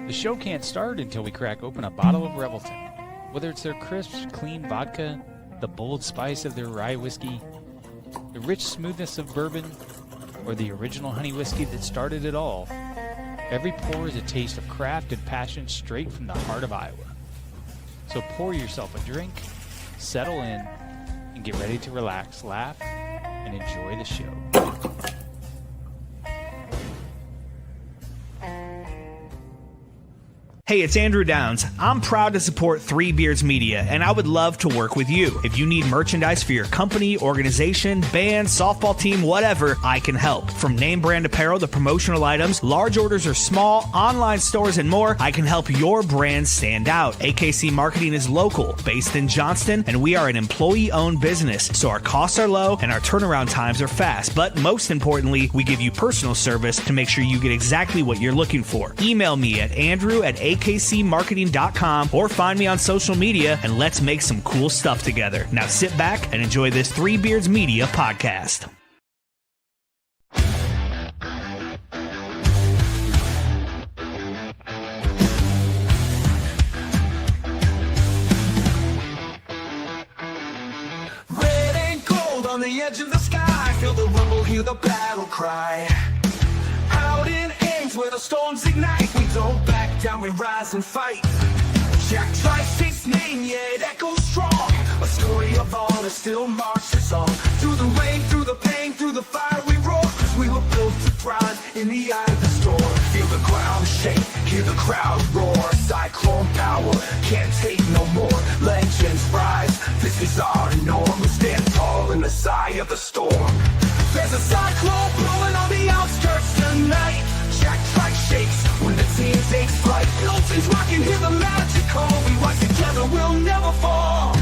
The show can't start until we crack open a bottle of Revelton. Whether it's their crisp, clean vodka, the bold spice of their rye whiskey, the rich smoothness of bourbon, or the original honey whiskey that started it all, every pour is a taste of craft and passion straight from the heart of Iowa. So pour yourself a drink, settle in, and get ready to relax, laugh, and enjoy the show. Hey, it's Andrew Downs. I'm proud to support Three Beards Media, and I would love to work with you. If you need merchandise for your company, organization, band, softball team, whatever, I can help. From name brand apparel to promotional items, large orders or small, online stores, and more, I can help your brand stand out. AKC Marketing is local, based in Johnston, and we are an employee-owned business, so our costs are low and our turnaround times are fast. But most importantly, we give you personal service to make sure you get exactly what you're looking for. Email me at andrew@akcmarketing.com or find me on social media, and let's make some cool stuff together. Now sit back and enjoy this Three Beards Media podcast. Red and gold on the edge of the sky, feel the rumble, hear the battle cry. Out in Ames where the storms ignite, we don't back down, we rise and fight. Jack Trice's his name, yeah, it echoes strong. A story of honor still marches on. Through the rain, through the pain, through the fire we roar, 'cause we were built to thrive in the eye of the storm. Feel the ground shake, hear the crowd roar. Cyclone power, can't take no more. Legends rise, this is our norm. We stand tall in the sigh of the storm. There's a cyclone blowing on the outskirts tonight. Jack Trice shakes when the team takes flight. Buildings rocking, hear the magic call. We rise together, we'll never fall.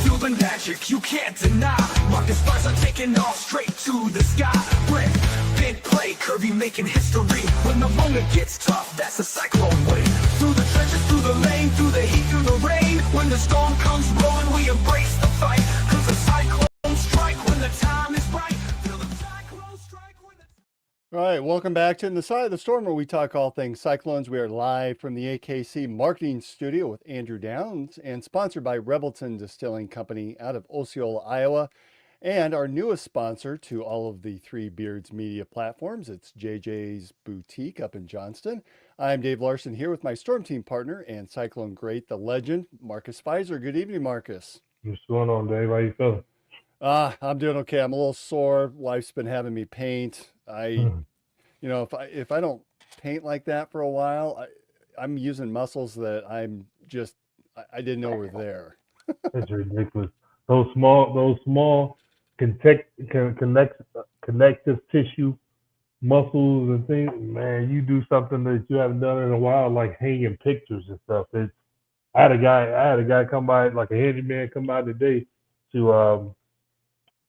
Feel the magic you can't deny. Rocket stars are taking off straight to the sky. Brent, big play, Kirby making history. When the moment gets tough, that's a cyclone way. Through the trenches, through the lane, through the heat, through the rain. When the storm comes rolling, we embrace the fight. 'Cause the cyclones strike when the time is right. Feel the cyclones strike when the... All right, welcome back to In the Side of the Storm, where we talk all things Cyclones. We are live from the AKC Marketing Studio with Andrew Downs and sponsored by Revelton Distilling Company out of Osceola, Iowa. And our newest sponsor to all of the Three Beards media platforms, it's JJ's Boutique up in Johnston. I'm Dave Larson here with my Storm Team partner and Cyclone great, the legend, Marcus Pfizer. Good evening, Marcus. What's going on, Dave? How you feeling? I'm doing okay. I'm a little sore. Wife's been having me paint. If I don't paint like that for a while, I'm using muscles that I didn't know were there. It's ridiculous. Those small connective tissue muscles and things, man, you do something that you haven't done in a while, like hanging pictures and stuff. I had a guy come by, like a handyman come by today to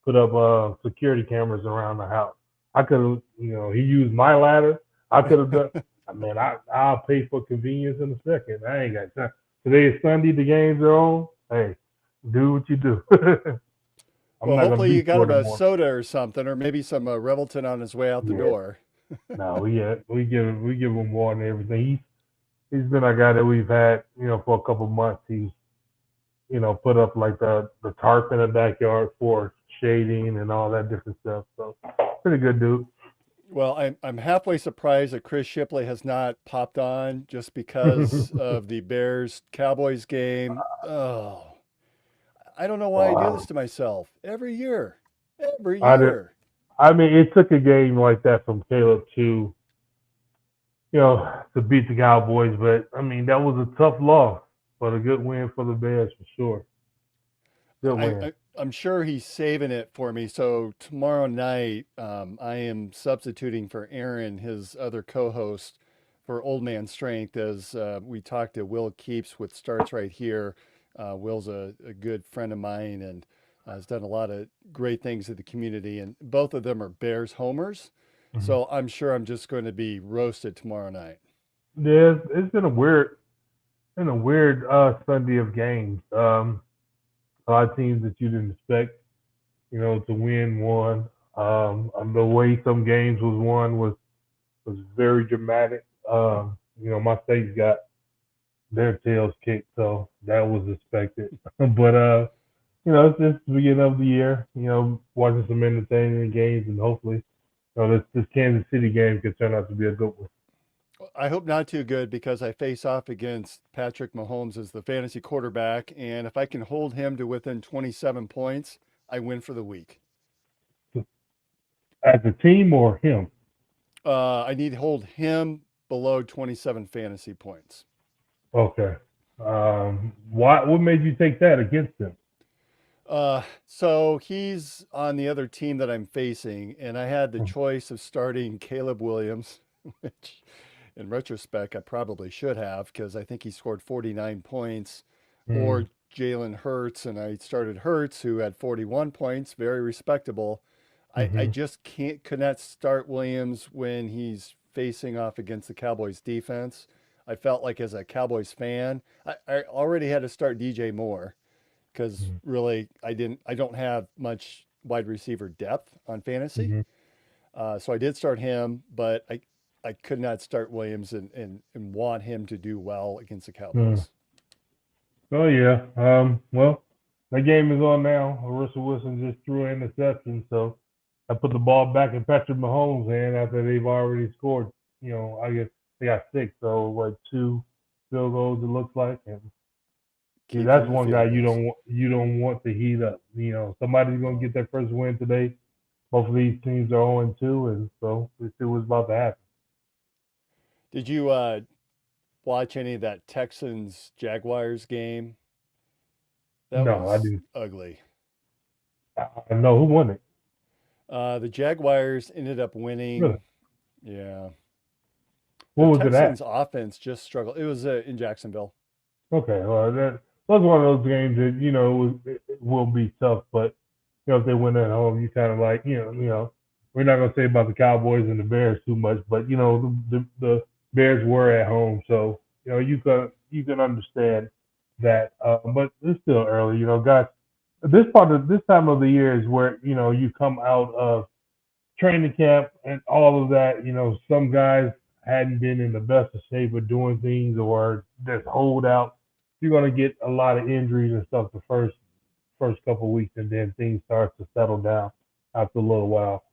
put up security cameras around the house. I could have, he used my ladder. I could have done. Man, I'll pay for convenience in a second. I ain't got time. Today is Sunday. The games are on. Hey, do what you do. Well, hopefully you got him a soda or something, or maybe some Revelton on his way out the door. No, we give him water and everything. He's been a guy that we've had, for a couple months. He's, put up like the tarp in the backyard for shading and all that different stuff. So pretty good dude. Well, I'm halfway surprised that Chris Shipley has not popped on just because of the Bears-Cowboys game. Oh, I don't know why I do this to myself every year. I mean, it took a game like that from Caleb to beat the Cowboys, but I mean, that was a tough loss, but a good win for the Bears for sure. Good win. I'm sure he's saving it for me. So tomorrow night, I am substituting for Aaron, his other co-host, for Old Man Strength, as we talked to Will Keeps with Starts Right Here. Will's a good friend of mine and has done a lot of great things in the community. And both of them are Bears homers. Mm-hmm. So I'm sure I'm just going to be roasted tomorrow night. Yeah, it's been a weird Sunday of games. A lot of teams that you didn't expect, to win one. The way some games was won was very dramatic. my state's got their tails kicked, so that was expected. But it's just the beginning of the year. Watching some entertaining games, and hopefully, this Kansas City game could turn out to be a good one. I hope not too good because I face off against Patrick Mahomes as the fantasy quarterback. And if I can hold him to within 27 points, I win for the week. As a team or him? I need to hold him below 27 fantasy points. Okay. What made you take that against him? So he's on the other team that I'm facing, and I had the choice of starting Caleb Williams, which in retrospect I probably should have because I think he scored 49 points, or Jalen Hurts, and I started Hurts, who had 41 points, very respectable. I just could not start Williams when he's facing off against the Cowboys defense. I felt like as a Cowboys fan, I already had to start DJ Moore because really I don't have much wide receiver depth on fantasy. So I did start him, but I could not start Williams and want him to do well against the Cowboys. Oh yeah. Well, that game is on now. Russell Wilson just threw an interception, so I put the ball back in Patrick Mahomes' hand after they've already scored. I guess they got 6, so what, 2 field goals it looks like, and that's one guy you don't want to heat up. Somebody's gonna get their first win today. Both of these teams are 0-2, and so we see what's about to happen. Did you watch any of that Texans Jaguars game? That No, was I didn't. ugly. I know who won it. The Jaguars ended up winning. Really? Yeah. What was Texans it at? offense just struggled. It was in Jacksonville. Okay, well, that's one of those games that it will be tough, but if they win at home, you kind of like we're not gonna say about the Cowboys and the Bears too much, but the Bears were at home, so you can understand that. But it's still early, guys. This time of the year is where you come out of training camp and all of that. Some guys hadn't been in the best of shape of doing things, or there's holdout. You're gonna get a lot of injuries and stuff the first couple of weeks, and then things start to settle down after a little while.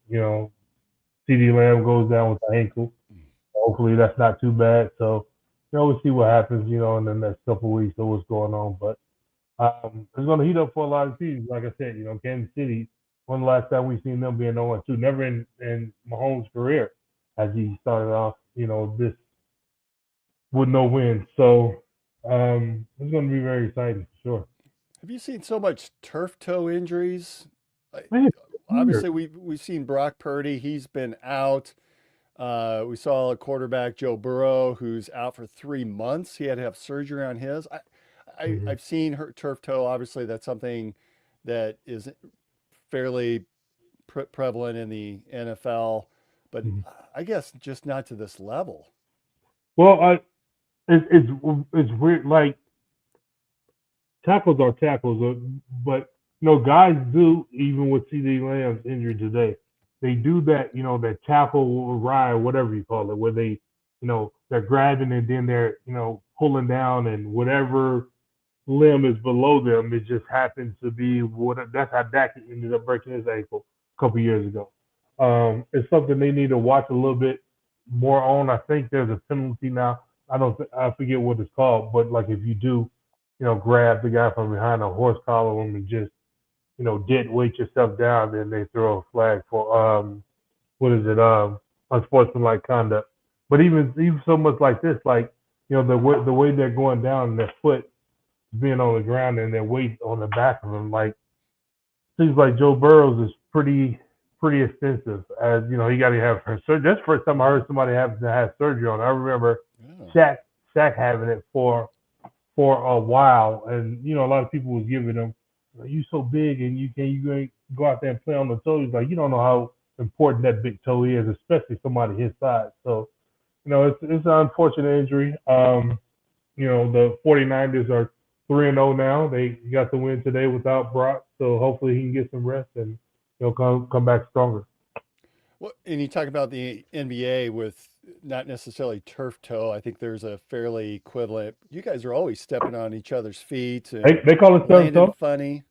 CD Lamb goes down with the ankle. Hopefully that's not too bad. So we'll see what happens. In the next couple of weeks of what's going on, but it's going to heat up for a lot of teams. Like I said, Kansas City. When the last time we seen them being 0-2? Never in Mahomes' career as he started off. This with no wins. So it's going to be very exciting for sure. Have you seen so much turf toe injuries? Man, Obviously, we've seen Brock Purdy. He's been out. We saw a quarterback, Joe Burrow, who's out for 3 months. He had to have surgery on his. I've seen turf toe. Obviously, that's something that is fairly prevalent in the NFL, but I guess just not to this level. Well, it's weird. Like tackles are tackles, but guys do, even with CD Lamb's injury today, they do that. That tackle ride, whatever you call it, where they, they're grabbing and then they're, pulling down, and whatever limb is below them, it just happens to be that's how Dak ended up breaking his ankle a couple years ago. It's something they need to watch a little bit more on. I think there's a penalty now. I forget what it's called, but like if you do, grab the guy from behind a horse collar and just, dead weight yourself down, then they throw a flag for unsportsmanlike conduct. But even so much like this, like the way they're going down and their foot being on the ground and their weight on the back of them, like seems like Joe Burrow's is pretty extensive. As he got to have her surgery. That's the first time I heard somebody having to have surgery on it. I remember Shaq having it for a while, and a lot of people was giving him, "You so big and you ain't go out there and play on the toes." Like you don't know how important that big toe is, especially somebody his size. So it's an unfortunate injury. The 49ers are 3-0 now. They got the win today without Brock, so hopefully he can get some rest and come back stronger. Well, and you talk about the NBA with not necessarily turf toe. I think there's a fairly equivalent. You guys are always stepping on each other's feet They, and they call it turf landing toe. funny.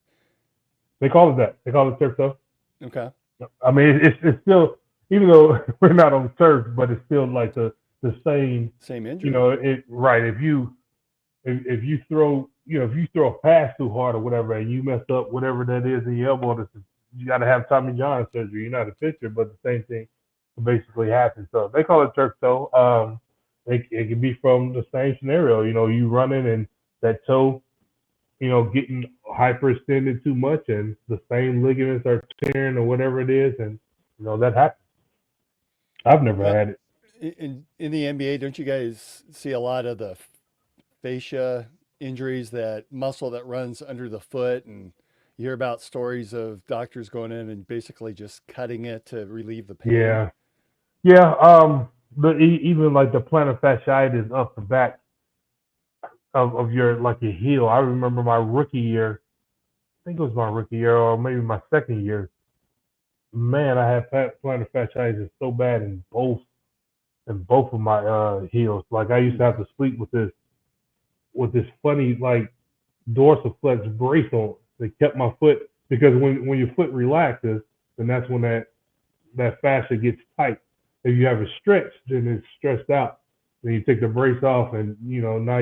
They call it that. They call it turf toe. Okay. I mean, it's still, even though we're not on turf, but it's still like the same. Same You injury. know, it right. If you throw, if you throw a pass too hard or whatever, and you mess up whatever that is in your elbow, you got to have Tommy John surgery. You're not a pitcher, but the same thing basically happens. So they call it turf toe. It can be from the same scenario. You know, you running and that toe, getting hyperextended too much, and the same ligaments are tearing or whatever it is, and that happens. I've never Well, had it. in the NBA, don't you guys see a lot of the fascia injuries, that muscle that runs under the foot, and you hear about stories of doctors going in and basically just cutting it to relieve the pain? Yeah, yeah. Even like the plantar fasciitis up the back of your heel. I remember my rookie year. I think it was my rookie year or maybe my second year. Man, I had plantar fasciitis so bad in both of my heels. Like I used to have to sleep with this funny like dorsiflex brace on. They kept my foot because when your foot relaxes, then that's when that fascia gets tight. If you have it stretched, then it's stretched out. Then you take the brace off, and now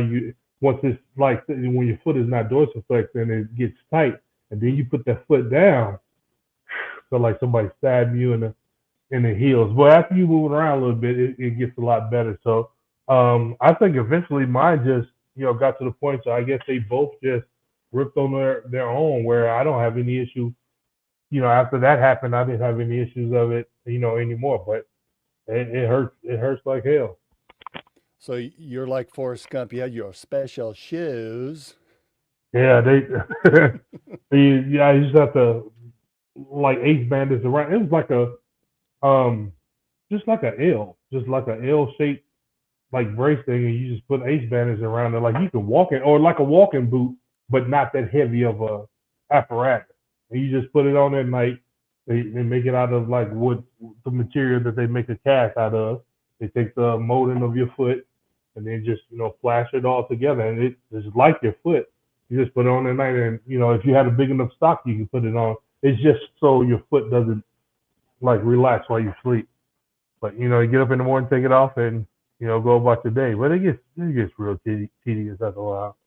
once it's like when your foot is not dorsiflex, then it gets tight, and then you put that foot down, feel like somebody stabbed you in the heels. But after you move it around a little bit, it gets a lot better. So I think eventually mine just got to the point. So I guess they both just ripped on their own, where I don't have any issue. After that happened, I didn't have any issues of it, anymore. But it hurts. It hurts like hell. So you're like Forrest Gump. You had your special shoes. Yeah, yeah, I used to have to like ace bandage around. It was like just like a L, just like a L shaped like brace thing, and you just put ace bandage around it, like you can walk it, or like a walking boot, but not that heavy of a apparatus. And you just put it on at night. They make it out of like wood, the material that they make a cast out of. They take the molding of your foot and then just flash it all together, and it's like your foot. You just put it on at night, and if you had a big enough stock, you can put it on. It's just so your foot doesn't like relax while you sleep. But you get up in the morning, take it off, and go about your day. But it gets real tedious after a while.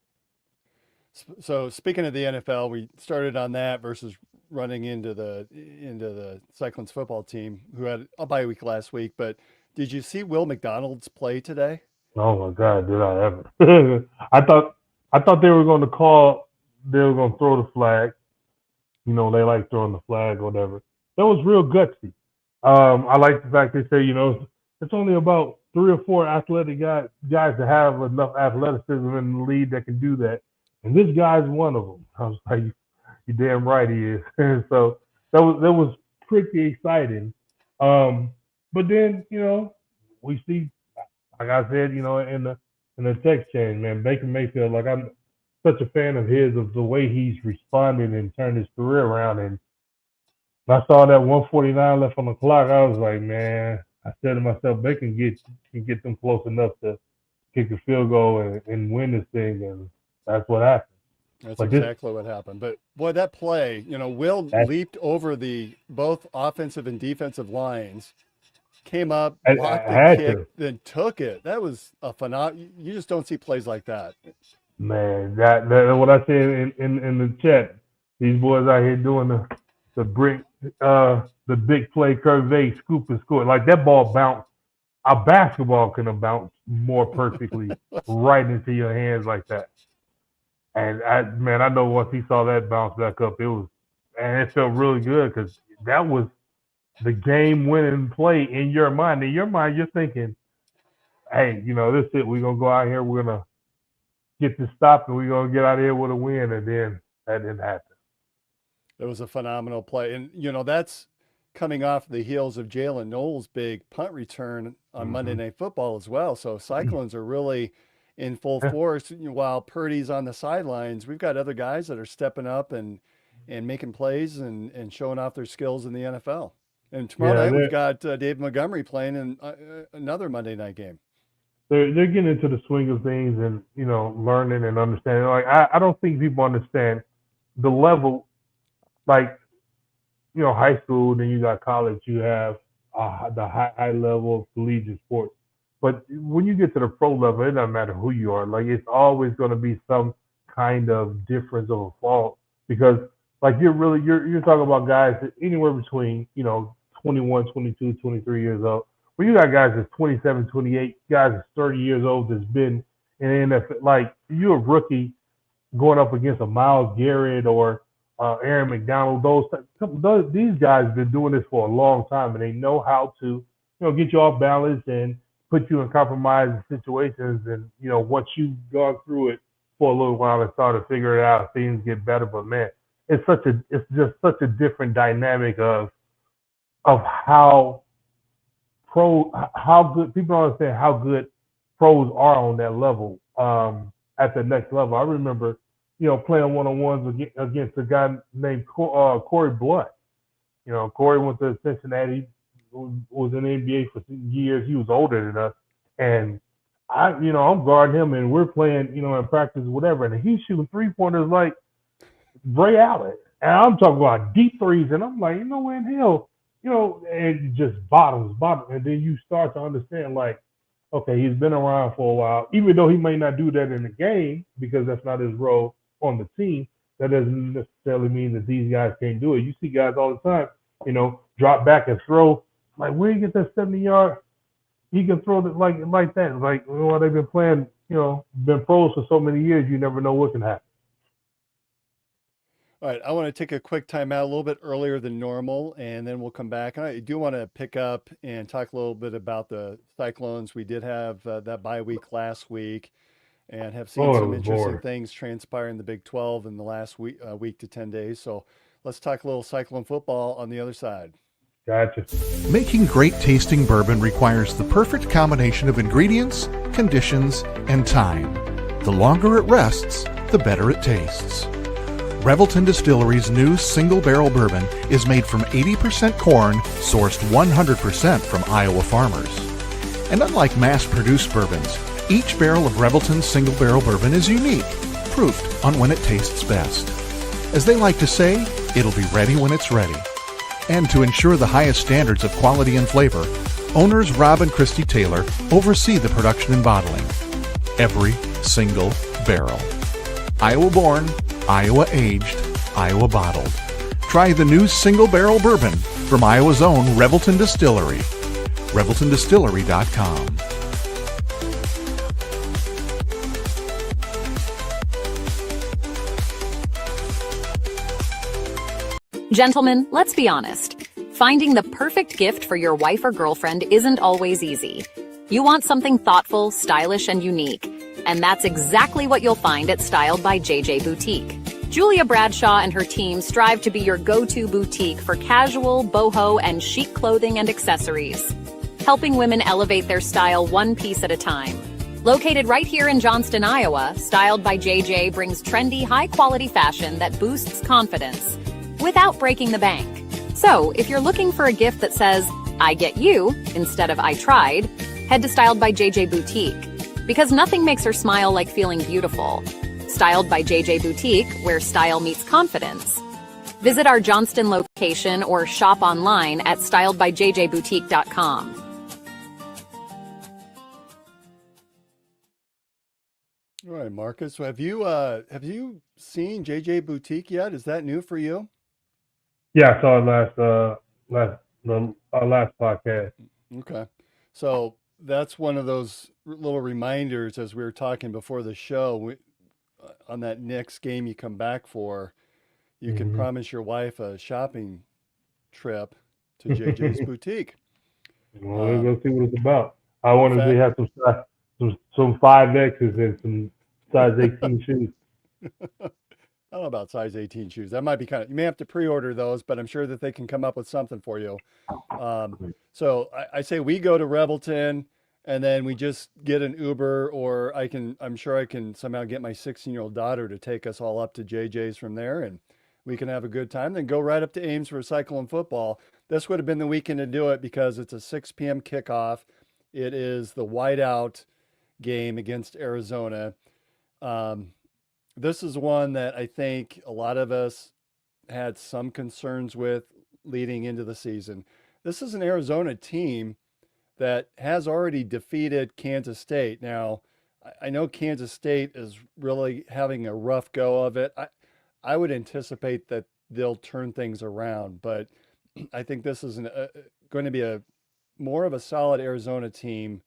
So speaking of the NFL, we started on that versus running into the Cyclones football team, who had a bye week last week. But did you see Will McDonald's play today? Oh my God, did I ever? I thought they were going to call. They were going to throw the flag. They like throwing the flag or whatever. That was real gutsy. I like the fact they say, it's only about 3 or 4 athletic guys that have enough athleticism in the league that can do that. And this guy's one of them. I was like, you damn right he is. And so that was pretty exciting. But then, we see, like I said, in the text chain, man, Baker Mayfield, like I'm such a fan of his, of the way he's responded and turned his career around. And I saw that 149 left on the clock. I was like, man, I said to myself, they can get them close enough to kick a field goal and win this thing, and that's what happened. That's But this, exactly what happened. But boy, that play, Will that, leaped over the both offensive and defensive lines, came up, I blocked the had kick, to, then took it. That was a phenomenal. You just don't see plays like that. man. That what I said in the chat. These boys out here doing the big play curve, scoop and score. Like that ball bounced. A basketball can have bounced more perfectly right into your hands like that. And I know once he saw that bounce back up, it felt really good because that was the game-winning play in your mind. In your mind, you're thinking, "Hey, this is it. We're gonna go out here. We're gonna get this stop, and we're gonna get out of here with a win." And then that didn't happen. It was a phenomenal play. And, that's coming off the heels of Jalen Knowles' big punt return on Monday Mm-hmm. Night Football as well. So Cyclones are really in full force. While Purdy's on the sidelines, we've got other guys that are stepping up and making plays and showing off their skills in the NFL. And tomorrow Yeah, night we've got Dave Montgomery playing in another Monday night game. they're getting into the swing of things and learning and understanding. Like I don't think people understand the level. Like high school, then you got college. You have the high level of collegiate sports. But when you get to the pro level, it doesn't matter who you are. Like it's always going to be some kind of difference of a fault because like you're talking about guys that anywhere between 21, 22, 23 years old. Well, you got guys that's 27, 28, guys that's 30 years old that's been in the NFL. Like you're a rookie going up against a Myles Garrett or Aaron McDonald. These guys have been doing this for a long time, and they know how to get you off balance and put you in compromising situations. And once you've gone through it for a little while and start to figure it out, things get better. But man, it's just such a different dynamic of how good people don't understand how good pros are on that level at the next level. I remember playing one-on-ones against a guy named Corey Blunt. Corey went to Cincinnati, was in the NBA for years. He was older than us, and I'm guarding him, and we're playing, in practice, whatever, and he's shooting three-pointers like Ray Allen, and I'm talking about deep threes, and I'm like, where in hell, and just bottoms, and then you start to understand, like, okay, he's been around for a while, even though he may not do that in the game because that's not his role on the team. That doesn't necessarily mean that these guys can't do it. You see guys all the time, drop back and throw. Like, where you get that 70-yard? He can throw it like that. Like, they've been playing, been pros for so many years, you never know what can happen. All right, I want to take a quick time out a little bit earlier than normal, and then we'll come back. And I do want to pick up and talk a little bit about the Cyclones. We did have that bye week last week and have seen some interesting things transpire in the Big 12 in the last week to 10 days. So let's talk a little Cyclone football on the other side. Gotcha. Making great tasting bourbon requires the perfect combination of ingredients, conditions, and time. The longer it rests, the better it tastes. Revelton Distillery's new single barrel bourbon is made from 80% corn, sourced 100% from Iowa farmers. And unlike mass-produced bourbons, each barrel of Revelton's single barrel bourbon is unique, proofed on when it tastes best. As they like to say, it'll be ready when it's ready. And to ensure the highest standards of quality and flavor, owners Rob and Christy Taylor oversee the production and bottling. Every single barrel. Iowa born, Iowa aged, Iowa bottled. Try the new single barrel bourbon from Iowa's own Revelton Distillery. ReveltonDistillery.com. Gentlemen, let's be honest. Finding the perfect gift for your wife or girlfriend isn't always easy. You want something thoughtful, stylish, and unique. And that's exactly what you'll find at Styled by JJ Boutique. Julia Bradshaw and her team strive to be your go-to boutique for casual, boho, and chic clothing and accessories, helping women elevate their style one piece at a time. Located right here in Johnston, Iowa, Styled by JJ brings trendy, high-quality fashion that boosts confidence without breaking the bank. So, if you're looking for a gift that says, I get you, instead of I tried, head to Styled by JJ Boutique. Because nothing makes her smile like feeling beautiful. Styled by JJ Boutique, where style meets confidence. Visit our Johnston location or shop online at styledbyjjboutique.com. All right, Marcus. So have you seen JJ Boutique yet? Is that new for you? Yeah, I saw it last podcast. Okay. So that's one of those little reminders as we were talking before the show. On that next game you come back for, you can promise your wife a shopping trip to JJ's Boutique. Well, let's go see what it's about. I want to have some 5X's and some size 18 shoes. I don't know about size 18 shoes. That might be you may have to pre-order those, but I'm sure that they can come up with something for you. So I say we go to Revelton and then we just get an Uber, or I'm sure I can somehow get my 16-year-old daughter to take us all up to JJ's from there, and we can have a good time. Then go right up to Ames for Cyclone football. this would have been the weekend to do it because it's a 6 p.m. kickoff. It is the whiteout game against Arizona. This is one that I think a lot of us had some concerns with leading into the season. This is an Arizona team that has already defeated Kansas State. Now, I know Kansas State is really having a rough go of it. I would anticipate that they'll turn things around, but I think this is going to be a more of a solid Arizona team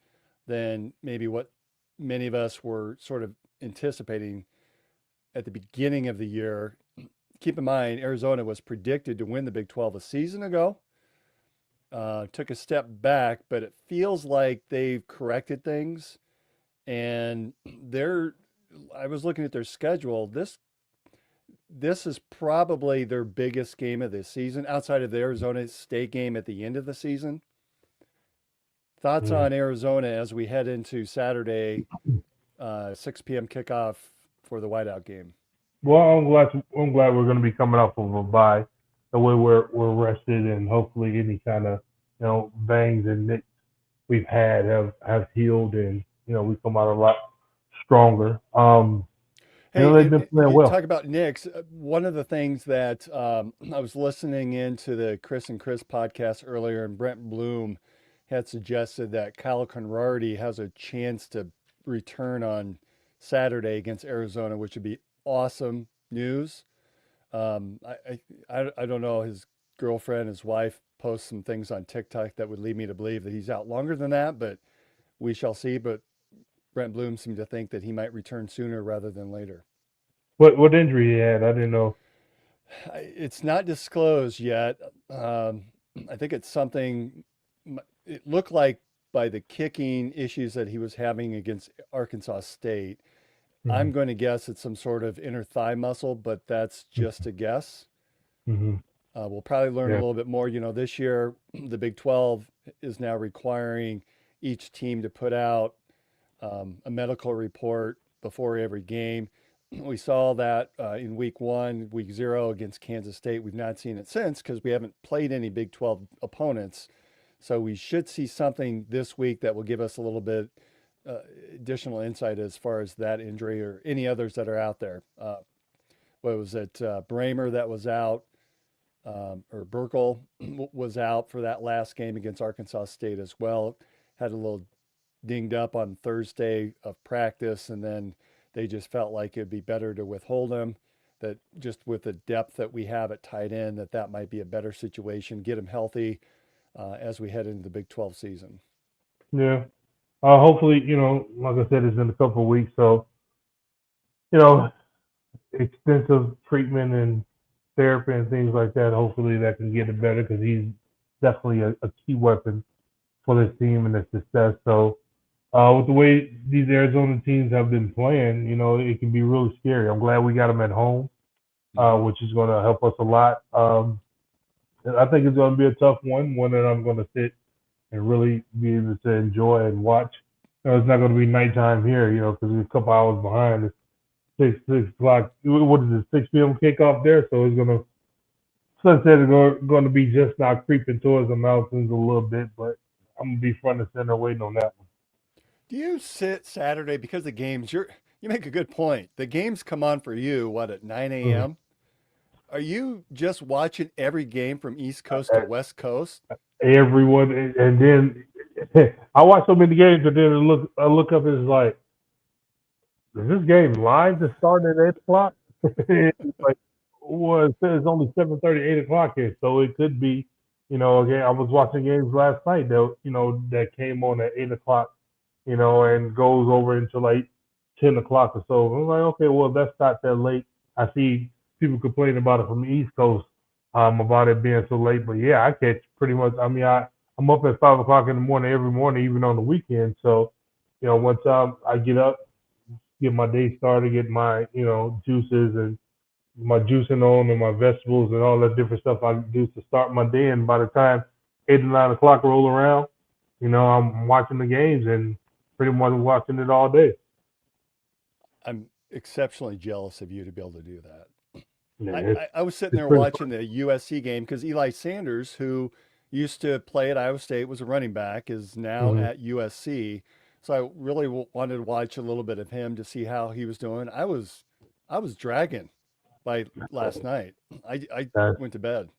than maybe what many of us were sort of anticipating at the beginning of the year. Keep in mind, Arizona was predicted to win the Big 12 a season ago. Took a step back, but it feels like they've corrected things. And I was looking at their schedule. This is probably their biggest game of the season outside of the Arizona State game at the end of the season. Thoughts on Arizona as we head into Saturday, 6 p.m. kickoff for the whiteout game? Well, I'm glad we're going to be coming off of a bye. The way we're rested, and hopefully any kind of bangs and nicks we've had have healed, and we come out a lot stronger. Hey, they've been playing you well. talk about Knicks. One of the things that I was listening into the Chris and Chris podcast earlier, and Brent Bloom had suggested that Kyle Conrarty has a chance to return Saturday against Arizona, which would be awesome news. I don't know. His girlfriend, his wife, posts some things on TikTok that would lead me to believe that he's out longer than that, but we shall see. But Brent Bloom seemed to think that he might return sooner rather than later. What injury he had? I didn't know. It's not disclosed yet. I think it's something. It looked like by the kicking issues that he was having against Arkansas State. I'm going to guess it's some sort of inner thigh muscle, but that's just a guess. We'll probably learn a little bit more. This year, the Big 12 is now requiring each team to put out a medical report before every game. We saw that in week 1, week 0 against Kansas State. We've not seen it since because we haven't played any Big 12 opponents. So we should see something this week that will give us a little bit additional insight as far as that injury or any others that are out there. What was it? Bramer that was out, or Burkle was out for that last game against Arkansas State as well. Had a little dinged up on Thursday of practice, and then they just felt like it'd be better to withhold him. That just with the depth that we have at tight end, that might be a better situation. Get him healthy as we head into the Big 12 season. Yeah. Hopefully, like I said, it's in a couple of weeks. So, extensive treatment and therapy and things like that. Hopefully that can get it better because he's definitely a key weapon for this team and their success. So, with the way these Arizona teams have been playing, it can be really scary. I'm glad we got them at home, which is going to help us a lot. I think it's going to be a tough one that I'm going to sit and really be able to enjoy and watch. It's not going to be nighttime here, because we're a couple hours behind. It's 6 o'clock. What is it, 6 p.m. kickoff there? So it's going to, sunset is going to be just now creeping towards the mountains a little bit, but I'm going to be front and center waiting on that one. Do you sit Saturday because the games? You make a good point. The games come on for you at 9 a.m. Are you just watching every game from East Coast to West Coast? Everyone, and then I watch so many games, and then I look up and it's like, is this game live to start at 8 o'clock? It's like, well, it says it's only 7:30, 8 o'clock here, so it could be, again, I was watching games last night that came on at 8 o'clock, and goes over until like 10 o'clock or so. I'm like, okay, well, that's not that late. I see people complaining about it from the East Coast, about it being so late. But yeah, I catch pretty much. I mean, I'm up at 5 o'clock in the morning every morning, even on the weekend. So, once I get up, get my day started, get my juices and my juicing on and my vegetables and all that different stuff I do to start my day. And by the time 8 or 9 o'clock roll around, I'm watching the games and pretty much watching it all day. I'm exceptionally jealous of you to be able to do that. Yeah, I was sitting there pretty watching the USC game because Eli Sanders, who used to play at Iowa State, was a running back, is now Hmm. at USC. So I really wanted to watch a little bit of him to see how he was doing. I was dragging by last night. I That's went to bed.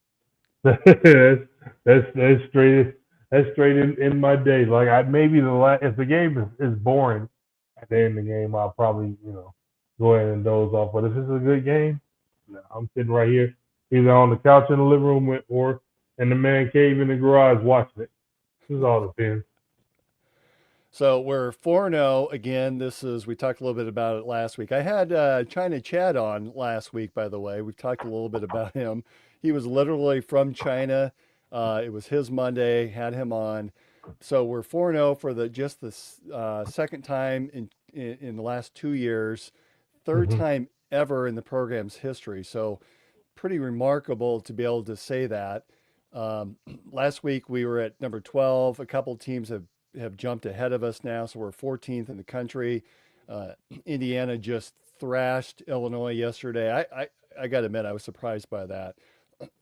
that's that's straight. That's straight in my day. Like I maybe the last if the game is boring at the end of the game, I'll probably go ahead and doze off. But if it's a good game, no, I'm sitting right here either on the couch in the living room or in the man cave in the garage watching it. This is all depends. So we're 4-0 again. We talked a little bit about it last week. I had China Chad on last week, by the way. We've talked a little bit about him. He was literally from China. It was his Monday, had him on. So we're 4-0 for the second time in the last 2 years, third Hmm. time ever in the program's history. So pretty remarkable to be able to say that. Um, Last week we were at number 12. A couple teams have jumped ahead of us now, so we're 14th in the country. Uh, Indiana just thrashed Illinois yesterday. I got to admit, I was surprised by that.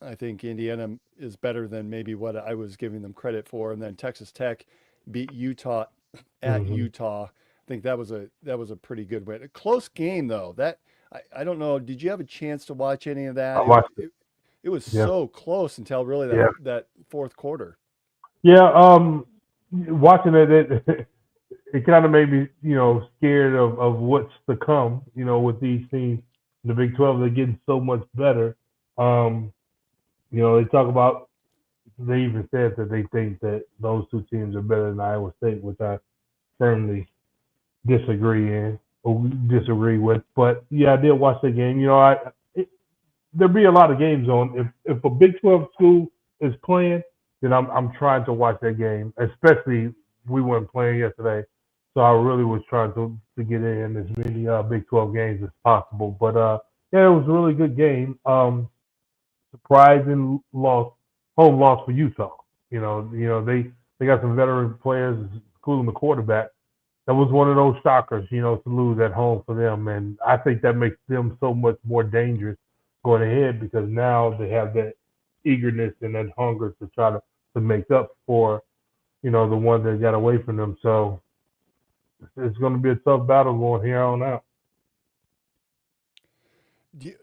I think Indiana is better than maybe what I was giving them credit for. And then Texas Tech beat Utah at Hmm. Utah. I think that was a pretty good win. A close game though. I don't know. Did you have a chance to watch any of that? I watched it. It was Yeah, so close until really that yeah, that fourth quarter. yeah. Watching it, it kind of made me, scared of what's to come. With these teams, the Big 12, they're getting so much better. Um, they talk about, they even said that they think that those two teams are better than Iowa State, which I firmly disagree with. But yeah, I did watch the game. There'll be a lot of games on. If a Big 12 school is playing, then I'm trying to watch that game. Especially we weren't playing yesterday, so I really was trying to get in as many Big 12 games as possible. But yeah, it was a really good game. Surprising loss, home loss for Utah. They got some veteran players, including the quarterback. That was one of those shockers, to lose at home for them, and I think that makes them so much more dangerous going ahead because now they have that eagerness and that hunger to try to make up for the one that got away from them. So it's going to be a tough battle going here on out. Do you,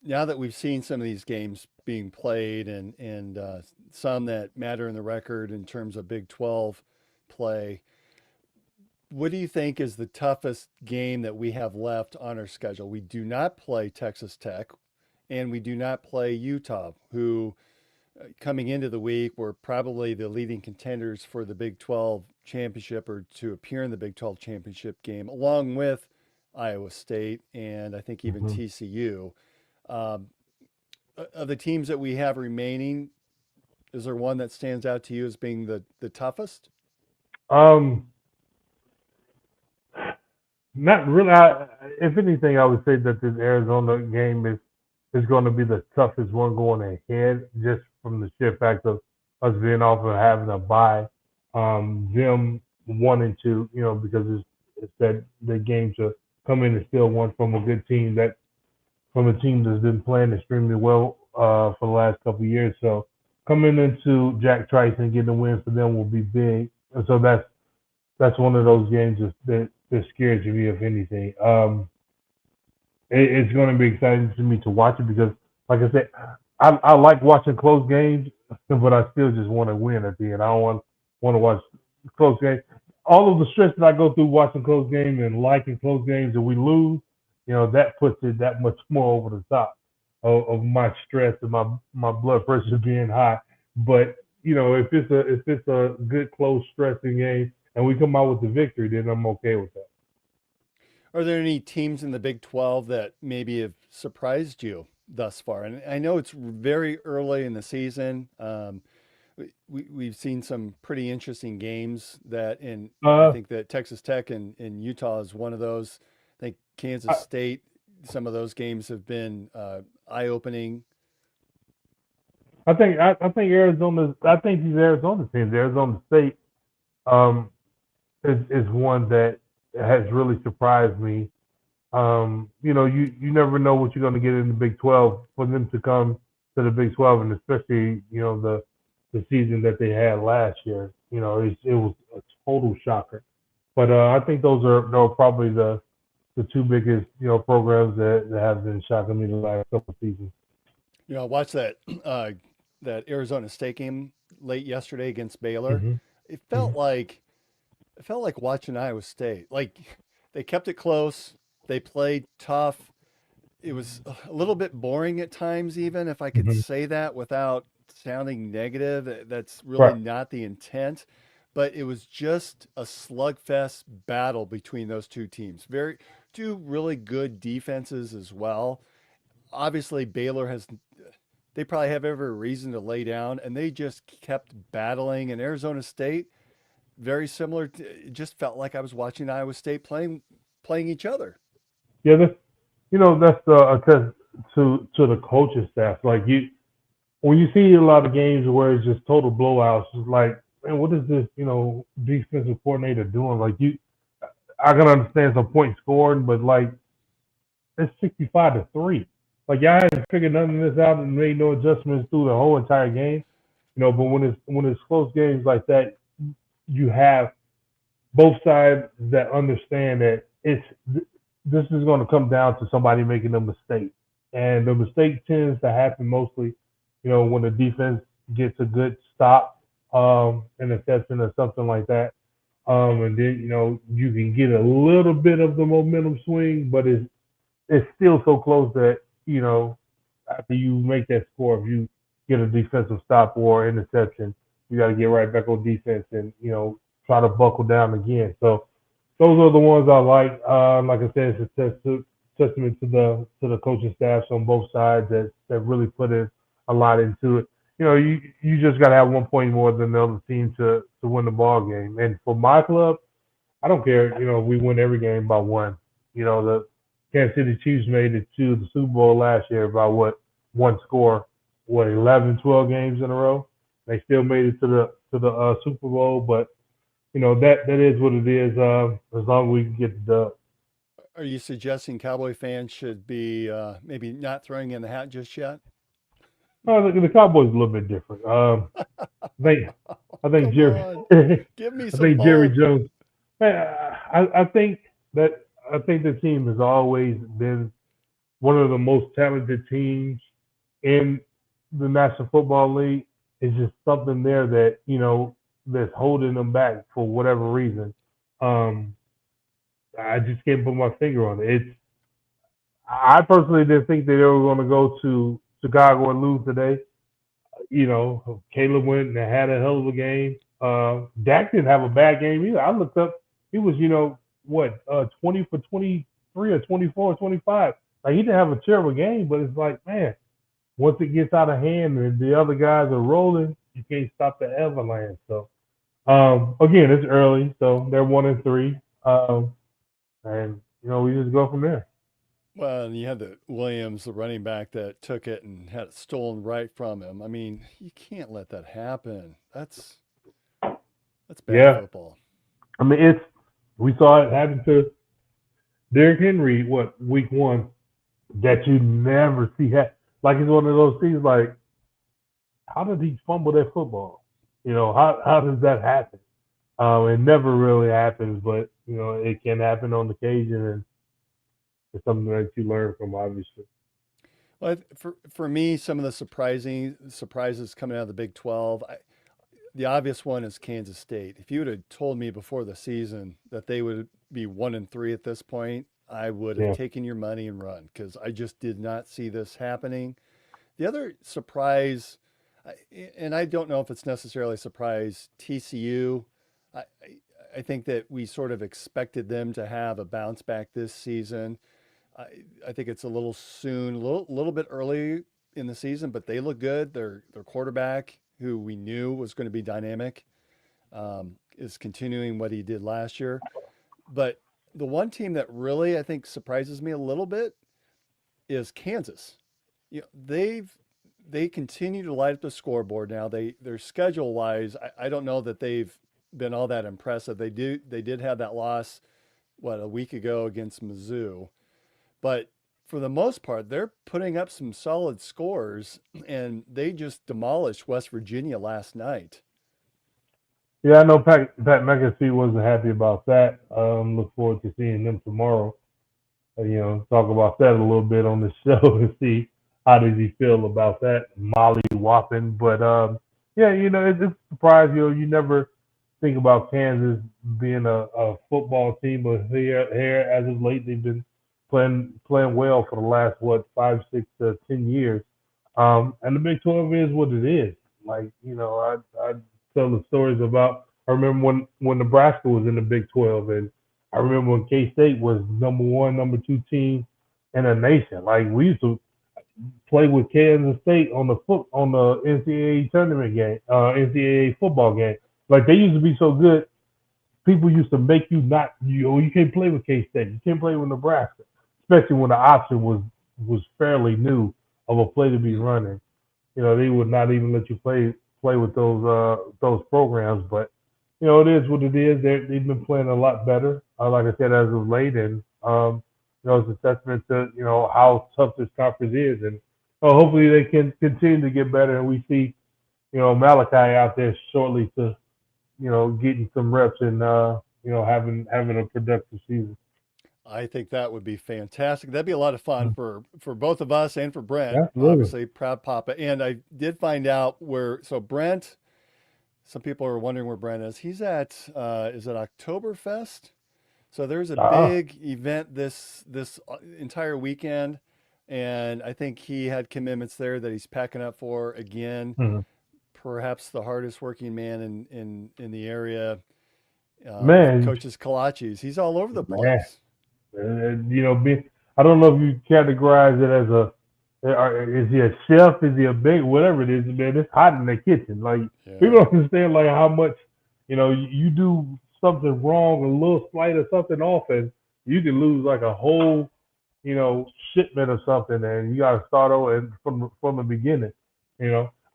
Now that we've seen some of these games being played and some that matter in the record in terms of Big 12 play, what do you think is the toughest game that we have left on our schedule? We do not play Texas Tech, and we do not play Utah, who coming into the week were probably the leading contenders for the Big 12 championship or to appear in the Big 12 championship game, along with Iowa State and I think even Mm-hmm. TCU. Um, of the teams that we have remaining, is there one that stands out to you as being the toughest? Um, Not really. If anything, I would say that this Arizona game is going to be the toughest one going ahead, just from the sheer fact of us being off and having a bye. Them wanting to, because it's that the game to come in and still one from a good team from a team that's been playing extremely well for the last couple of years. So coming into Jack Trice and getting a win for them will be big, and so that's one of those games that scares me, if anything. It's going to be exciting to me to watch it because, like I said, I like watching close games, but I still just want to win at the end. I don't want to watch close games. All of the stress that I go through watching close games and liking close games, and we lose, that puts it that much more over the top of my stress and my blood pressure being high. But if it's a good close stressing game and we come out with the victory, then I'm okay with that. Are there any teams in the Big 12 that maybe have surprised you thus far? And I know it's very early in the season. We've seen some pretty interesting games and I Uh, think that Texas Tech and Utah is one of those. I think Kansas I, State, some of those games have been eye-opening. I think these Arizona teams, Arizona State, um, is one that has really surprised me. You never know what you're going to get in the Big 12 for them to come. the Big 12, and especially the season that they had last year. It was a total shocker. But I think those are probably the two biggest programs that have been shocking me the last couple of seasons. I watched that that Arizona State game late yesterday against Baylor. Hmm. It Hmm. felt like watching Iowa State. Like they kept it close. They played tough. It was a little bit boring at times, even if I could Hmm. say that without sounding negative. That's really Right. not the intent. But it was just a slugfest battle between those two teams. Two really good defenses as well. Obviously, Baylor has, they probably have every reason to lay down, and they just kept battling. And Arizona State, very similar. It just felt like I was watching Iowa State playing each other. Yeah, that's a test to the coaching staff. Like when you see a lot of games where it's just total blowouts, it's like, man, what is this, defensive coordinator doing? Like I can understand some point scoring, but like it's 65-3. Like y'all hadn't figured none of this out and made no adjustments through the whole entire game. But when it's close games like that, you have both sides that understand that this is going to come down to somebody making a mistake, and the mistake tends to happen mostly, when the defense gets a good stop, interception or something like that, and then you can get a little bit of the momentum swing, but it's still so close that after you make that score, if you get a defensive stop or interception, you got to get right back on defense and try to buckle down again. So those are the ones I like. Like I said, it's a testament to the coaching staffs on both sides that really put in a lot into it. You just got to have 1 point more than the other team to win the ball game. And for my club, I don't care. We win every game by one. The Kansas City Chiefs made it to the Super Bowl last year by one score, 11, 12 games in a row. They still made it to the Super Bowl, but that is what it is. As long as we can get the dub. Are you suggesting Cowboy fans should be maybe not throwing in the hat just yet? The Cowboys a little bit different. I think I think Come Jerry on, give me I some think Jerry hope. Jones. Man, I think the team has always been one of the most talented teams in the National Football League. It's just something there that that's holding them back for whatever reason. Um, I just can't put my finger on it. I personally didn't think that they were going to go to Chicago and lose today. Caleb went and had a hell of a game. Dak didn't have a bad game either. I looked up, he was, 20 for 23 or 24 or 25. Like, he didn't have a terrible game, but it's like, man, once it gets out of hand and the other guys are rolling, you can't stop the avalanche. So, again, it's early, so they're 1-3. And, we just go from there. Well, and you had the Williams, the running back that took it and had it stolen right from him. I mean, you can't let that happen. That's bad Yeah. football. I mean, we saw it happen to Derrick Henry, week one, that you never see. Like, it's one of those things like, how did he fumble that football? How does that happen? It never really happens, but, it can happen on occasion, and it's something that you learn from, obviously. Well, for me, some of the surprises coming out of the Big 12, the obvious one is Kansas State. If you would have told me before the season that they would be 1-3 at this point, I would have Yeah. taken your money and run because I just did not see this happening. The other surprise, and I don't know if it's necessarily a surprise, TCU. I, I I think that we sort of expected them to have a bounce back this season. I think it's a little soon, a little bit early in the season, but they look good. Their quarterback, who we knew was going to be dynamic, is continuing what he did last year. But the one team that really I think surprises me a little bit is Kansas. They continue to light up the scoreboard now. Their schedule wise, I don't know that they've been all that impressive. They did have that loss a week ago against Mizzou, but for the most part, they're putting up some solid scores, and they just demolished West Virginia last night. Yeah, I know Pat McAfee wasn't happy about that. Look forward to seeing them tomorrow. Talk about that a little bit on the show and see how does he feel about that Molly whopping. But yeah, it's a surprise. You never think about Kansas being a football team, but here as of late they've been playing well for the last 5, 6, 10 years. And the Big 12 is what it is. Like I tell the stories about. I remember when Nebraska was in the Big 12, and I remember when K-State was number one, number two team in the nation. Like we used to play with Kansas State on the NCAA tournament game, NCAA football game. Like they used to be so good, people used to make you not you can't play with K-State, you can't play with Nebraska, especially when the option was fairly new of a play to be running. They would not even let you play with those programs, but it is what it is. They've been playing a lot better, like I said, as of late, and it's a testament to how tough this conference is, and hopefully they can continue to get better, and we see Malachi out there shortly to getting some reps and having a productive season. I think that would be fantastic. That'd be a lot of fun for both of us and for Brent, Absolutely. obviously, proud papa. And I did find out so Brent, some people are wondering where Brent is. He's at, is it Oktoberfest? So there's a big event this entire weekend, and I think he had commitments there that he's packing up for again. Mm-hmm. Perhaps the hardest working man in the area. Man, coaches Kalachi's. He's all over the place. I don't know if you categorize it as is he a chef? Is he a bake? Whatever it is, man, it's hot in the kitchen. Like people don't understand like how much you do something wrong, a little slight or something off, and you can lose like a whole shipment or something, and you got to start over from the beginning.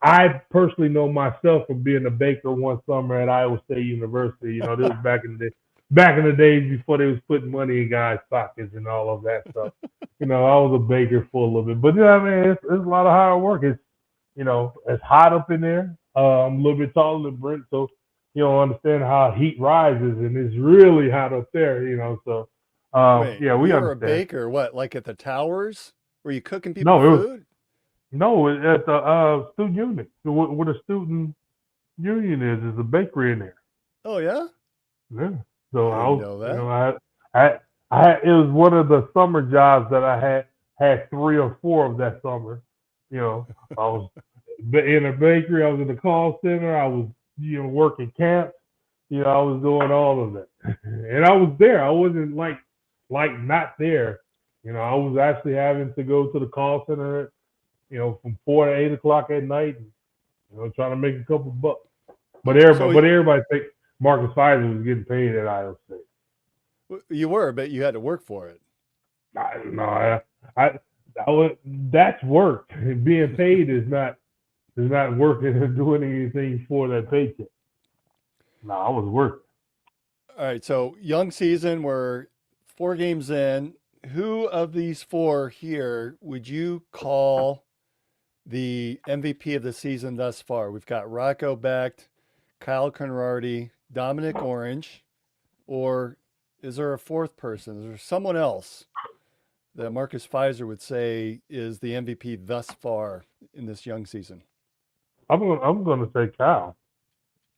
I personally know myself from being a baker one summer at Iowa State University. This was back in the days before they was putting money in guys' pockets and all of that stuff. I was a baker for a little bit, but it's a lot of hard work. It's it's hot up in there. I'm a little bit taller than Brent, so you don't understand how heat rises, and it's really hot up there. So Wait, yeah, we you understand. were a baker, what, like at the towers? Were you cooking people food? No, at the student union. Where the student union is a bakery in there. Oh yeah. Yeah. So I didn't know that. It was one of the summer jobs that I had 3 or 4 of that summer. I was in a bakery, I was in the call center, I was working camps, I was doing all of that. And I was there. I wasn't like not there. I was actually having to go to the call center, from 4 to 8 o'clock at night, and, trying to make a couple bucks. But everybody think Marcus Pfizer was getting paid at Iowa State. You were, but you had to work for it. That's work. Being paid is not working or doing anything for that paycheck. No, I was working. All right, so young season, we're 4 games in. Who of these 4 here would you call the MVP of the season thus far? We've got Rocco Becht, Kyle Conrarty, Dominic Orange, or is there a 4th person? Is there someone else that Marcus Pfizer would say is the MVP thus far in this young season? I'm going to say Kyle.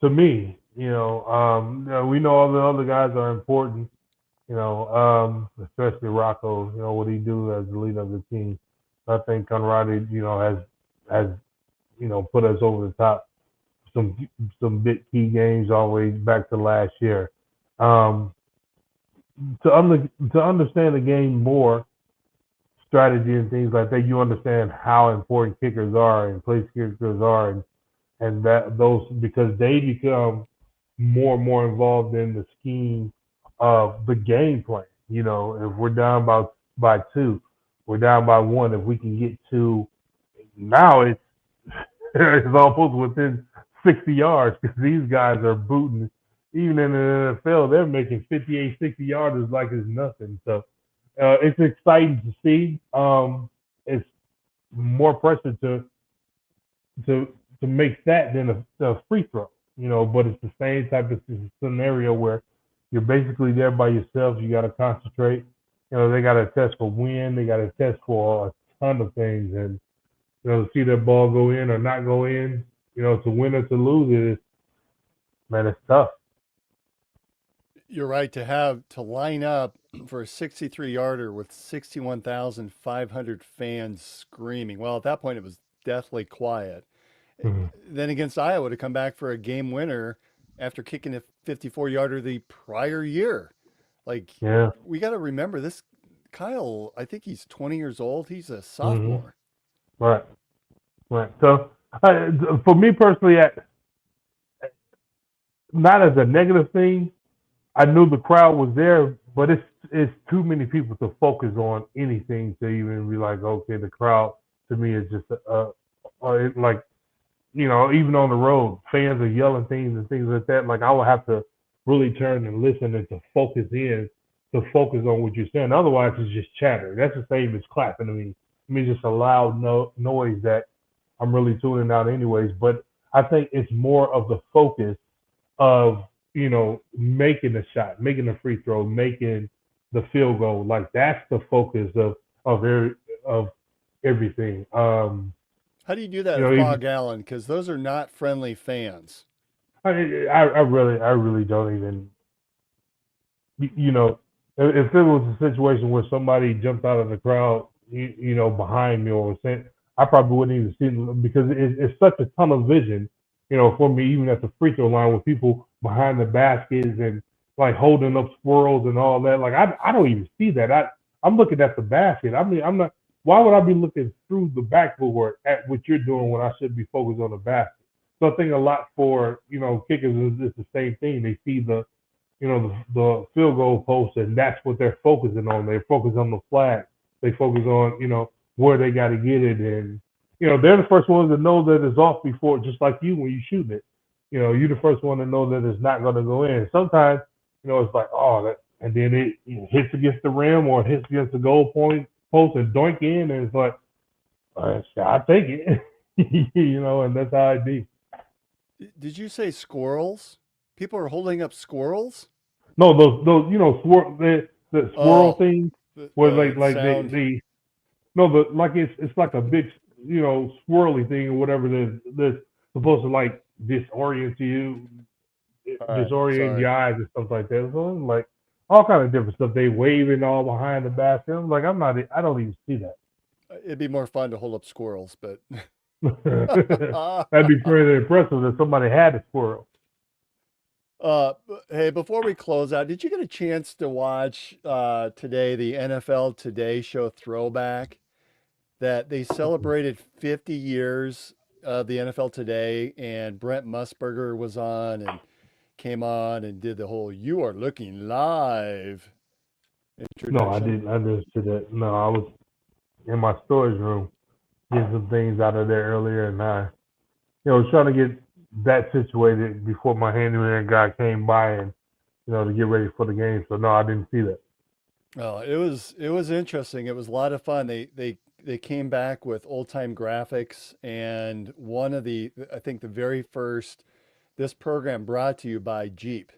To me, we know all the other guys are important. Especially Rocco. What he do as the leader of the team. I think Conradi, has put us over the top. Some big key games all the way back to last year. To understand the game more, strategy and things like that, you understand how important kickers are and place kickers are, and that those because they become more and more involved in the scheme of the game plan. If we're down by 2, we're down by 1. If we can get 2, now it's almost within 60 yards because these guys are booting. Even in the NFL, they're making 58, 60 yarders like it's nothing. So, It's exciting to see. It's more pressure to make that than a free throw, but it's the same type of scenario where you're basically there by yourself. You got to concentrate. They got to test for win. They got to test for a ton of things, and to see that ball go in or not go in, to win or to lose it, man, it's tough. You're right, to line up for a 63-yarder with 61,500 fans screaming. Well, at that point, it was deathly quiet. Mhm. Then against Iowa to come back for a game winner after kicking a 54-yarder the prior year. Like, Yeah. we got to remember this. Kyle, I think he's 20 years old. He's a Mhm. sophomore. Right. Right. So, for me personally, not as a negative thing, I knew the crowd was there, but it's too many people to focus on anything to even be like, okay, the crowd to me is just like, even on the road, fans are yelling things and things like that. Like, I would have to really turn and listen and to focus on what you're saying. Otherwise, it's just chatter. That's the same as clapping to me. I mean, just a loud noise that I'm really tuning out anyways. But I think it's more of the focus of, making a shot, making a free throw, making the field goal. Like, that's the focus of everything. How do you do that at Even, Fog Allen? Because those are not friendly fans. I really don't even, if it was a situation where somebody jumped out of the crowd, behind me or saying, I probably wouldn't even see them because it's such a tunnel vision, for me, even at the free throw line with people behind the baskets and like holding up swirls and all that. Like, I don't even see that. I'm looking at the basket. I mean, I'm not, why would I be looking through the backboard at what you're doing when I should be focused on the basket? So I think a lot for, kickers is the same thing. They see the field goal post, and that's what they're focusing on. They focus on the flag. They focus on, where they got to get it. And, they're the first ones to know that it's off before, just like you when you shoot it. You're the first one to know that it's not going to go in. Sometimes, it's like, oh, and then it hits against the rim or it hits against the goal post and doink in, and it's like, I take it, and that's how it be. Did you say squirrels? People are holding up squirrels? No, those the swirl Oh, things where like sound. no, but like it's like a big swirly thing or whatever that's supposed to like All right, disorient sorry. your eyes and stuff like that. So it's like all kind of different stuff. They waving all behind the basket. I'm like, I don't even see that. It'd be more fun to hold up squirrels, but That'd be pretty impressive if somebody had a squirrel. Hey, before we close out, did you get a chance to watch today the NFL Today show throwback that they celebrated 50 years of the NFL Today, and Brent Musburger was on and came on and did the whole "You are looking live" No, I introduction? didn't. I didn't see that. No, I was in my storage room getting some things out of there earlier, and I, was trying to get that situated before my handyman guy came by and to get ready for the game. So no, I didn't see that. Oh, it was interesting. It was a lot of fun. They came back with old time graphics, and one of the I think the very first this program brought to you by Jeep,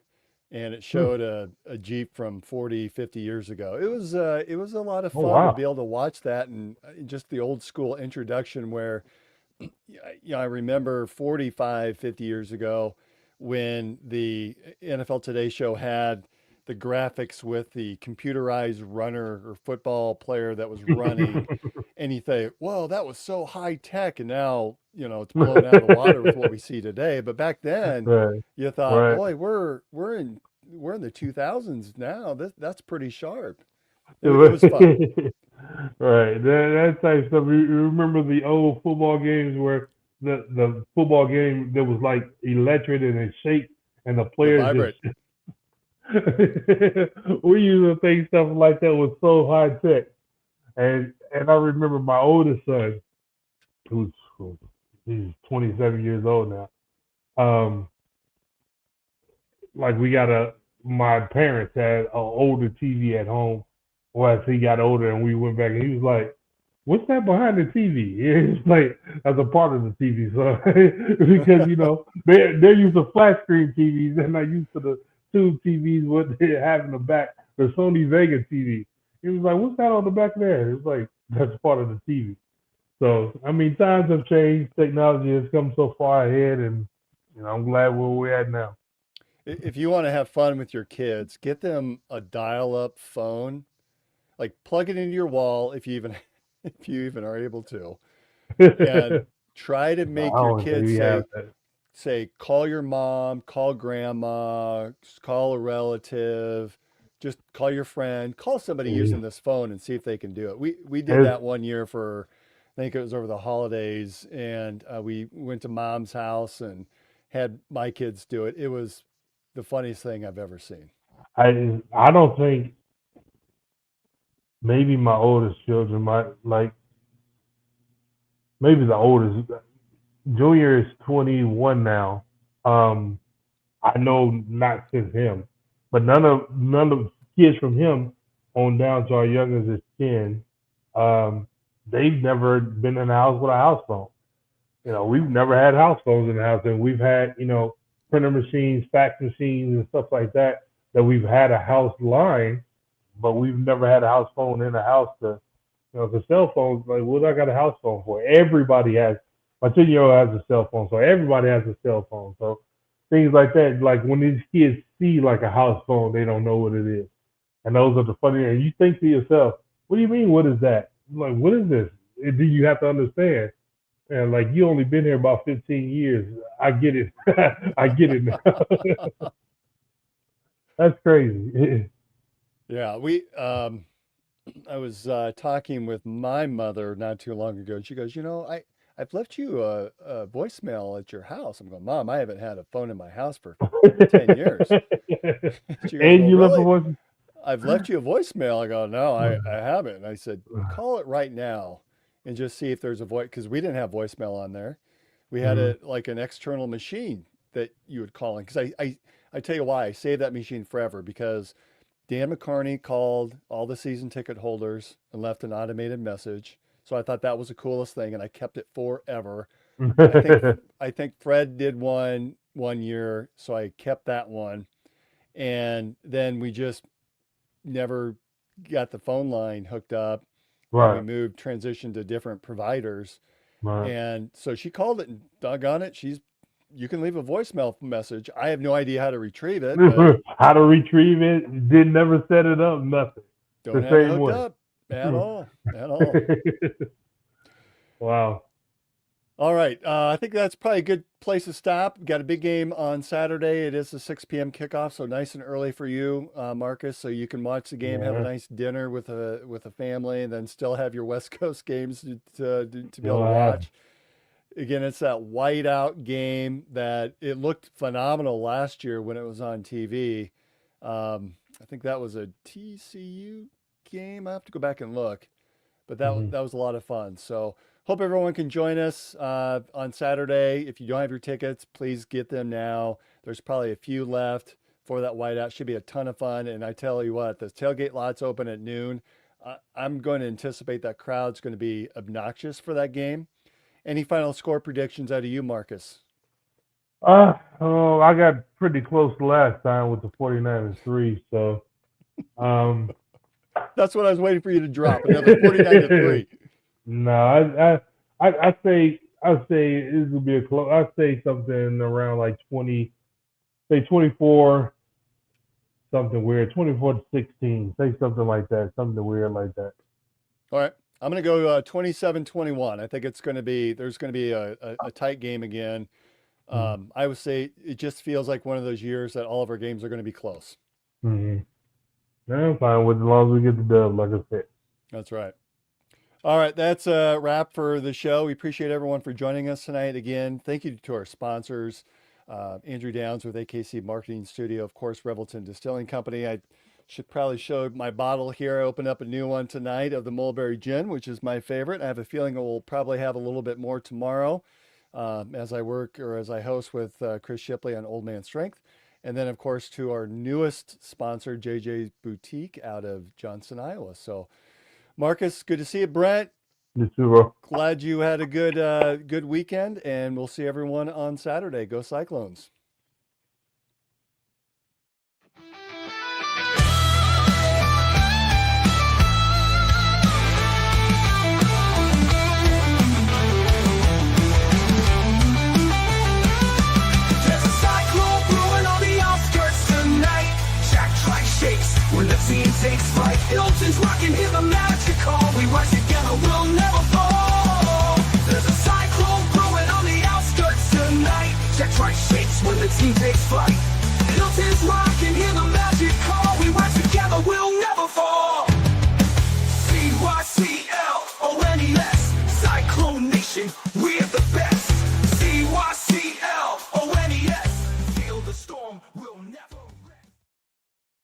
and it Hmm. showed a Jeep from 40, 50 years ago. It was a lot of Oh fun to wow. be able to watch that, and just the old school introduction where I remember 45, 50 years ago when the NFL Today show had the graphics with the computerized runner or football player that was running, and you think, whoa, that was so high tech, and now, it's blown out of the water with what we see today. But back then, Right. you thought, Right. boy, we're in the 2000s now. That's pretty sharp. It was fun. Right. That type of stuff. You remember the old football games where the football game that was like electric and it shaked and the The players vibrate. just we used to think stuff like that was so high tech. And I remember my oldest son, who's he's 27 years old now. Like my parents had an older TV at home, well, as he got older and we went back, and he was like, "What's that behind the TV?" It's like as a part of the TV, so because they're used to flat screen TVs, they're not used to the tube TVs what they have in the back, the Sony Vega TV. He was like, "What's that on the back there?" It's like that's part of the TV. So I mean, times have changed, technology has come so far ahead, and I'm glad where we're at now. If you want to have fun with your kids, get them a dial-up phone. Like plug it into your wall if you even if you even are able to, and I try to make your don't think kids we have that. say call your mom, call grandma, call a relative, just call your friend, call somebody using this phone and see if they can do it. We did It's, that one year for, I think it was over the holidays, and we went to mom's house and had my kids do it. It was the funniest thing I've ever seen. I don't think maybe my oldest children might like maybe the oldest Junior is 21 now. Um, I know not since him, but none of kids from him on down to our youngest is 10. Um, they've never been in a house with a house phone. We've never had house phones in the house, and we've had printer machines, fax machines, and stuff like that we've had a house line, but we've never had a house phone in the house to the cell phones, like, what I got a house phone for? Everybody has. My 10-year-old has a cell phone, so everybody has a cell phone. So things like that, like when these kids see like a house phone, they don't know what it is. And those are the funny. And you think to yourself, what do you mean? What is that? Like, what is this? And then you have to understand. And like, you only been here about 15 years. I get it. I get it now. That's crazy. Yeah, I was talking with my mother not too long ago, and she goes, I've left you a voicemail at your house. I'm going, Mom, I haven't had a phone in my house for 10 years. She goes, And well, you left a really? voice. I've left you a voicemail. I go, no, I haven't. And I said, call it right now and just see if there's a voice, because we didn't have voicemail on there. We had Mhm. like an external machine that you would call in. Because I tell you why, I saved that machine forever, because Dan McCarney called all the season ticket holders and left an automated message. So I thought that was the coolest thing, and I kept it forever. I think I think Fred did one year, so I kept that one. And then we just never got the phone line hooked up while we Right, moved, transitioned to different providers. right. And so she called it, and doggone it, you can leave a voicemail message. I have no idea how to retrieve it, but How to retrieve it? Did never set it up. Nothing. don't The have it same hooked way. up at all, at all. Wow. All right. I think that's probably a good place to stop. Got a big game on Saturday. It is a 6 p.m. kickoff, so nice and early for you, Marcus, so you can watch the game, have a Yeah. nice dinner with a family, and then still have your West Coast games to be able Still to have. watch. Again, it's that whiteout game that it looked phenomenal last year when it was on TV. I think that was a TCU game. I have to go back and look, but Mhm. that was a lot of fun. So hope everyone can join us on Saturday. If you don't have your tickets, please get them now. There's probably a few left for that whiteout. Should be a ton of fun. And I tell you what, the tailgate lots open at noon. I'm going to anticipate that crowd's going to be obnoxious for that game. Any final score predictions out of you, Marcus? Oh, I got pretty close last time with the 49-3, so um That's what I was waiting for you to drop. Another 49-3. no, I say this will be a close. I say something around like 20, say 24, something weird, 24-16. Say something like that, something weird like that. All right. I'm going to go 27-21. I think there's going to be a tight game again. I would say it just feels like one of those years that all of our games are going to be close. Mm-hmm. No, I'm fine with as long as we get the dub, like I said. That's right. All right, that's a wrap for the show. We appreciate everyone for joining us tonight. Again, thank you to our sponsors, Andrew Downs with AKC Marketing Studio, of course, Revelton Distilling Company. I should probably show my bottle here. I opened up a new one tonight of the Mulberry Gin, which is my favorite. I have a feeling we'll probably have a little bit more tomorrow as I host with Chris Shipley on Old Man Strength. And then, of course, to our newest sponsor, JJ's Boutique out of Johnson, Iowa. So, Marcus, good to see you. Brent, You too, bro. glad you had a good weekend, and we'll see everyone on Saturday. Go Cyclones. There's a cyclone brewing on the outskirts tonight. Jack Try shakes when the team takes flight. Hilton's rocking, hear the magic call. We rise together, we'll never fall. There's a cyclone brewing on the outskirts tonight. Jack Try shakes when the team takes flight.